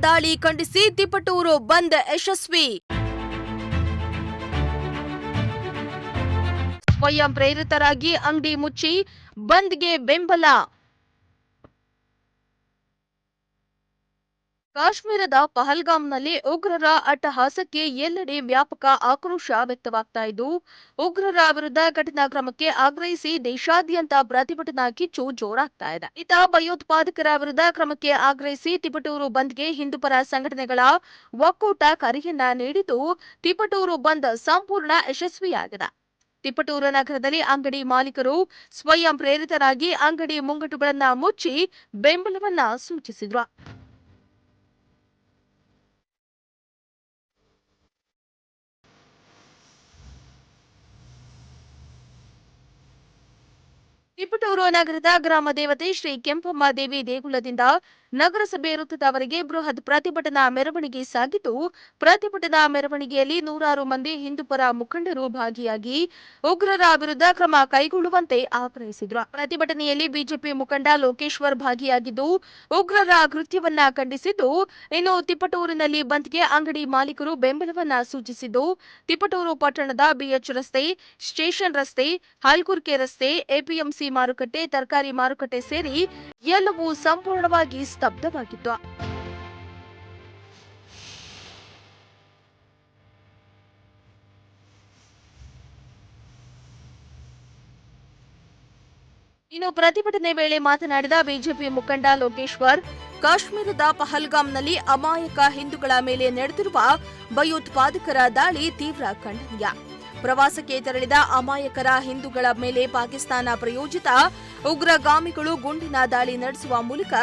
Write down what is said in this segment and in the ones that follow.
ದಾಳಿ ಖಂಡಿಸಿ ತಿಪಟೂರು ಬಂದ್ ಯಶಸ್ವಿ. ಸ್ವಯಂ ಪ್ರೇರಿತರಾಗಿ ಅಂಗಡಿ ಮುಚ್ಚಿ ಬಂದ್ಗೆ ಬೆಂಬಲ. ಕಾಶ್ಮೀರದ ಪಹಲ್ಗಾಮ್ನಲ್ಲಿ ಉಗ್ರರ ಅಟ್ಟಹಾಸಕ್ಕೆ ಎಲ್ಲೆಡೆ ವ್ಯಾಪಕ ಆಕ್ರೋಶ ವ್ಯಕ್ತವಾಗ್ತಾ ಇದ್ದು, ಉಗ್ರರ ವಿರುದ್ಧ ಕಠಿಣ ಕ್ರಮಕ್ಕೆ ಆಗ್ರಹಿಸಿ ದೇಶಾದ್ಯಂತ ಪ್ರತಿಭಟನಾ ಕಿಚ್ಚು ಜೋರಾಗ್ತಾ ಇದೆ. ಇತ್ತ ಭಯೋತ್ಪಾದಕರ ವಿರುದ್ಧ ಕ್ರಮಕ್ಕೆ ಆಗ್ರಹಿಸಿ ತಿಪಟೂರು ಬಂದ್ಗೆ ಹಿಂದೂಪರ ಸಂಘಟನೆಗಳ ಒಕ್ಕೂಟ ಕರೆಯನ್ನ ನೀಡಿದ್ದು, ತಿಪಟೂರು ಬಂದ್ ಸಂಪೂರ್ಣ ಯಶಸ್ವಿಯಾಗಿದೆ. ತಿಪಟೂರು ನಗರದಲ್ಲಿ ಅಂಗಡಿ ಮಾಲೀಕರು ಸ್ವಯಂ ಪ್ರೇರಿತರಾಗಿ ಅಂಗಡಿ ಮುಂಗಟ್ಟುಗಳನ್ನ ಮುಚ್ಚಿ ಬೆಂಬಲವನ್ನ ಸೂಚಿಸಿದ್ರು. ತಿಪಟೂರು ನಗರದ ಗ್ರಾಮ ದೇವತೆ ಶ್ರೀ ಕೆಂಪಮ್ಮ ದೇವಿ ದೇಗುಲದಿಂದ ನಗರಸಭೆ ವೃತ್ತದವರೆಗೆ ಬೃಹತ್ ಪ್ರತಿಭಟನಾ ಮೆರವಣಿಗೆ ಸಾಗಿದ್ದು, ಪ್ರತಿಭಟನಾ ಮೆರವಣಿಗೆಯಲ್ಲಿ ನೂರಾರು ಮಂದಿ ಹಿಂದೂಪರ ಮುಖಂಡರು ಭಾಗಿಯಾಗಿ ಉಗ್ರರ ವಿರುದ್ಧ ಕ್ರಮ ಕೈಗೊಳ್ಳುವಂತೆ ಆಗ್ರಹಿಸಿದ್ರು. ಪ್ರತಿಭಟನೆಯಲ್ಲಿ ಬಿಜೆಪಿ ಮುಖಂಡ ಲೋಕೇಶ್ವರ್ ಭಾಗಿಯಾಗಿದ್ದು, ಉಗ್ರರ ಕೃತ್ಯವನ್ನ ಖಂಡಿಸಿದ್ದು, ಇನ್ನು ತಿಪಟೂರಿನಲ್ಲಿ ಬಂದ್ಗೆ ಅಂಗಡಿ ಮಾಲೀಕರು ಬೆಂಬಲವನ್ನ ಸೂಚಿಸಿದ್ದು, ತಿಪಟೂರು ಪಟ್ಟಣದ ಬಿಎಚ್ ರಸ್ತೆ, ಸ್ಟೇಷನ್ ರಸ್ತೆ, ಹಲ್ಕುರ್ಕೆ ರಸ್ತೆ, ಎಪಿಎಂಸಿ ಮಾರುಕಟ್ಟೆ, ತರಕಾರಿ ಮಾರುಕಟ್ಟೆ ಸೇರಿ ಎಲ್ಲವೂ ಸಂಪೂರ್ಣವಾಗಿ ಸ್ತಬ್ಧವಾಗಿತ್ತು. ಇನ್ನು ಪ್ರತಿಭಟನೆ ವೇಳೆ ಮಾತನಾಡಿದ ಬಿಜೆಪಿ ಮುಖಂಡ ಲೋಕೇಶ್ವರ್, ಕಾಶ್ಮೀರದ ಪಹಲ್ಗಾಮ್ನಲ್ಲಿ ಅಮಾಯಕ ಹಿಂದೂಗಳ ಮೇಲೆ ನಡೆದಿರುವ ಭಯೋತ್ಪಾದಕರ ದಾಳಿ ತೀವ್ರ ಖಂಡನೀಯ. ಪ್ರವಾಸಕ್ಕೆ ತೆರಳಿದ ಅಮಾಯಕರ ಹಿಂದೂಗಳ ಮೇಲೆ ಪಾಕಿಸ್ತಾನ ಪ್ರಾಯೋಜಿತ ಉಗ್ರಗಾಮಿಗಳು ಗುಂಡಿನ ದಾಳಿ ನಡೆಸುವ ಮೂಲಕ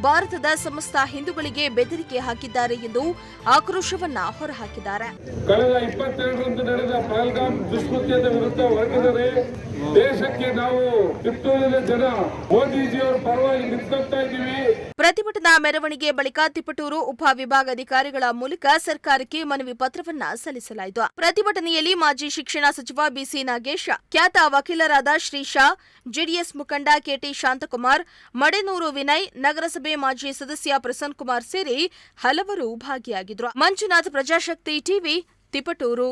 ಭಾರತದ ಸಮಸ್ತ ಹಿಂದೂಗಳಿಗೆ ಬೆದರಿಕೆ ಹಾಕಿದ್ದಾರೆ ಎಂದು ಆಕ್ರೋಶವನ್ನ ಹೊರಹಾಕಿದ್ದಾರೆ. ಕಳೆದ 22ರಂದು ನಡೆದ ಪಹಲ್ಗಾಮ್ ದುಷ್ಕೃತ್ಯದ ವಿರುದ್ಧ ಹೊರಟಿದರೆ ದೇಶಕ್ಕೆ ನಾವು ಕಿತ್ತೂರಿನ ಜನ ಮೋದಿಜಿಯವರ ಪರವಾಗಿ ನಿಂತ್ಕೊಳ್ತಾ ಇದ್ದೀವಿ. ಪ್ರತಿಭಟನಾ ಮೆರವಣಿಗೆ ಬಳಿಕ ತಿಪಟೂರು ಉಪವಿಭಾಗಾಧಿಕಾರಿಗಳ ಮೂಲಕ ಸರ್ಕಾರಕ್ಕೆ ಮನವಿ ಪತ್ರವನ್ನ ಸಲ್ಲಿಸಲಾಯಿತು. ಪ್ರತಿಭಟನೆಯಲ್ಲಿ ಮಾಜಿ ಶಿಕ್ಷಣ ಸಚಿವ ಬಿಸಿ ನಾಗೇಶ್, ಖ್ಯಾತ ವಕೀಲರಾದ ಶ್ರೀಶಾ, ಜೆಡಿಎಸ್ ಮುಖಂಡ ಕೆಟಿ ಶಾಂತಕುಮಾರ್, ಮಡೆನೂರು ವಿನಯ್, ನಗರಸಭೆ ಮಾಜಿ ಸದಸ್ಯ ಪ್ರಸನ್ನ ಕುಮಾರ್ ಸೇರಿ ಹಲವರು ಭಾಗಿಯಾಗಿದ್ದರು. ಮಂಜುನಾಥ್, ಪ್ರಜಾಶಕ್ತಿ ಟಿವಿ, ತಿಪಟೂರು.